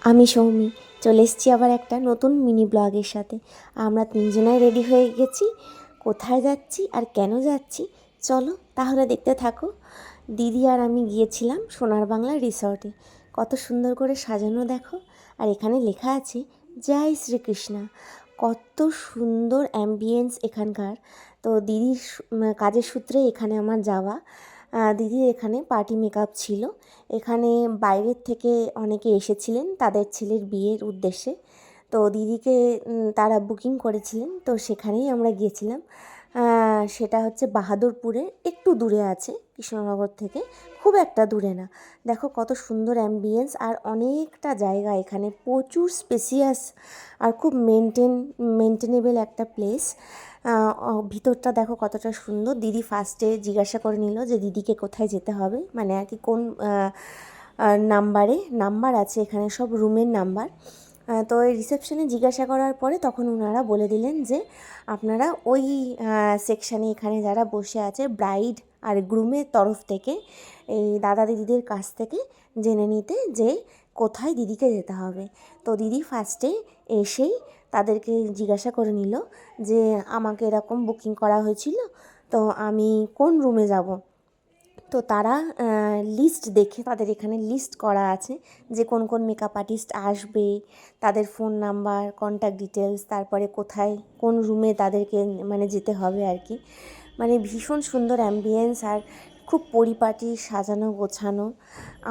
আমি সৌমি চলে এসেছি আবার একটা নতুন মিনি ব্লগের সাথে। আমরা তিনজনাই রেডি হয়ে গেছি। কোথায় যাচ্ছি আর কেন যাচ্ছি চলো তাহলে দেখতে থাকো। দিদি আর আমি গিয়েছিলাম সোনার বাংলা রিসর্টে। কত সুন্দর করে সাজানো দেখো, আর এখানে লেখা আছে জয় শ্রীকৃষ্ণা। কত সুন্দর অ্যাম্বিয়েন্স এখানকার। তো দিদির কাজের সূত্রে এখানে আমার যাওয়া। দিদির এখানে পার্টি মেকআপ ছিল। এখানে বাইরের থেকে অনেকে এসেছিলেন তাদের ছেলের বিয়ের উদ্দেশ্যে। তো দিদিকে তারা বুকিং করেছিলেন, তো সেখানেই আমরা গিয়েছিলাম। সেটা হচ্ছে বাহাদুরপুরে, একটু দূরে আছে কৃষ্ণনগর থেকে, খুব একটা দূরে না। দেখো কত সুন্দর অ্যাম্বিয়েন্স, আর অনেকটা জায়গা এখানে, প্রচুর স্পেসিয়াস আর খুব মেনটেনেবল একটা প্লেস। ভিতরটা দেখো কতটা সুন্দর। দিদি ফার্স্টে জিজ্ঞাসা করে নিল যে দিদিকে কোথায় যেতে হবে, মানে আর কি কোন নাম্বার আছে এখানে, সব রুমের নাম্বার। তো এই রিসেপশনে জিজ্ঞাসা করার পরে তখন ওনারা বলে দিলেন যে আপনারা ওই সেকশানে এখানে যারা বসে আছে ব্রাইড আর গ্রুমের তরফ থেকে এই দাদা দিদিদের কাছ থেকে জেনে নিতে যে কোথায় দিদিকে যেতে হবে। তো দিদি ফার্স্টে এসেই তাদেরকে জিজ্ঞাসা করে নিল যে আমাকে এরকম বুকিং করা হয়েছিল, তো আমি কোন রুমে যাব। তো তারা লিস্ট দেখে, তাদের এখানে লিস্ট করা আছে যে কোন কোন মেকআপ আর্টিস্ট আসবে, তাদের ফোন নাম্বার, কন্ট্যাক্ট ডিটেলস, তারপরে কোথায় কোন রুমে তাদেরকে মানে যেতে হবে আর কি। মানে ভীষণ সুন্দর অ্যাম্বিয়েন্স আর খুব পরিপাটি সাজানো গোছানো।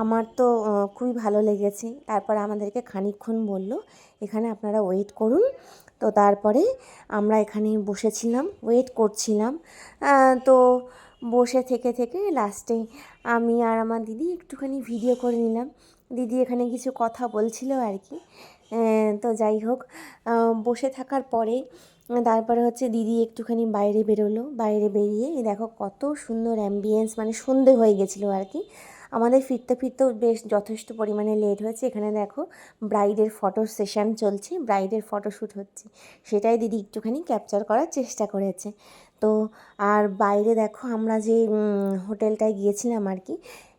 আমার তো খুবই ভালো লেগেছে। তারপর আমাদেরকে খানিকক্ষণ বলল এখানে আপনারা ওয়েট করুন। তো তারপরে আমরা এখানে বসেছিলাম, ওয়েট করছিলাম। তো বসে থেকে থেকে লাস্টে আমি আর আমার দিদি একটুখানি ভিডিও করে নিলাম। দিদি এখানে কিছু কথা বলছিল আর কি। তো যাই হোক, বসে থাকার পরে তারপরে হচ্ছে দিদি একটুখানি বাইরে বেরোলো। বাইরে বেরিয়ে দেখো কত সুন্দর অ্যাম্বিয়েন্স, মানে সন্ধে হয়ে গেছিলো আর কি। আমাদের ফিরতে ফিরতেও বেশ যথেষ্ট পরিমাণে লেট হয়েছে। এখানে দেখো ব্রাইডের ফটো সেশন চলছে, ব্রাইডের ফটোশ্যুট হচ্ছে, সেটাই দিদি একটুখানি ক্যাপচার করার চেষ্টা করেছে। তো আর বাইরে দেখো আমরা যে হোটেলটায় গিয়েছিলাম আর কি,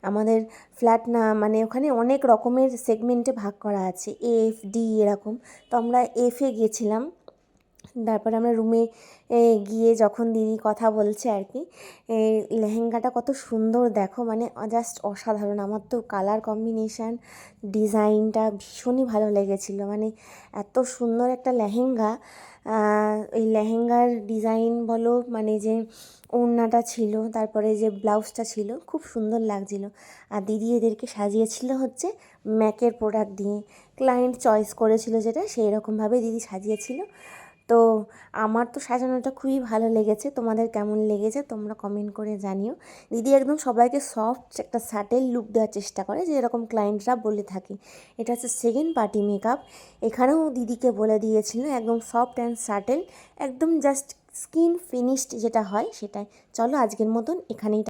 আমাদের ফ্ল্যাট না, মানে ওখানে অনেক রকমের সেগমেন্টে ভাগ করা আছে, এফ ডি এরকম। তো আমরা এফে গিয়েছিলাম। তারপরে আমরা রুমে গিয়ে যখন দিদি কথা বলছে আর কি, লেহেঙ্গাটা কত সুন্দর দেখো, মানে জাস্ট অসাধারণ। আমার তো কালার কম্বিনেশান, ডিজাইনটা ভীষণই ভালো লেগেছিলো। মানে এত সুন্দর একটা লেহেঙ্গা। এই লেহেঙ্গার ডিজাইন বলো, মানে যে ওড়নাটা ছিল, তারপরে যে ব্লাউজটা ছিল, খুব সুন্দর লাগছিলো। আর দিদি এদেরকে সাজিয়েছিল হচ্ছে ম্যাকের প্রোডাক্ট দিয়ে। ক্লায়েন্ট চয়েস করেছিল যেটা, সেই রকমভাবে দিদি সাজিয়েছিল। তো আমার তো সাজানোটা খুবই ভালো লেগেছে। তোমাদের কেমন লেগেছে তোমরা কমেন্ট করে জানিও। দিদি একদম সবাইকে সফট একটা সাটেল লুক দেওয়ার চেষ্টা করে, যে এরকম ক্লায়েন্টরা বলে থাকে। এটা হচ্ছে সেকেন্ড পার্টি মেকআপ। এখানেও দিদিকে বলে দিয়েছিল একদম সফট অ্যান্ড সাটেল, একদম জাস্ট স্কিন ফিনিশড যেটা হয় সেটাই। চলো আজকের মতন এখানেই।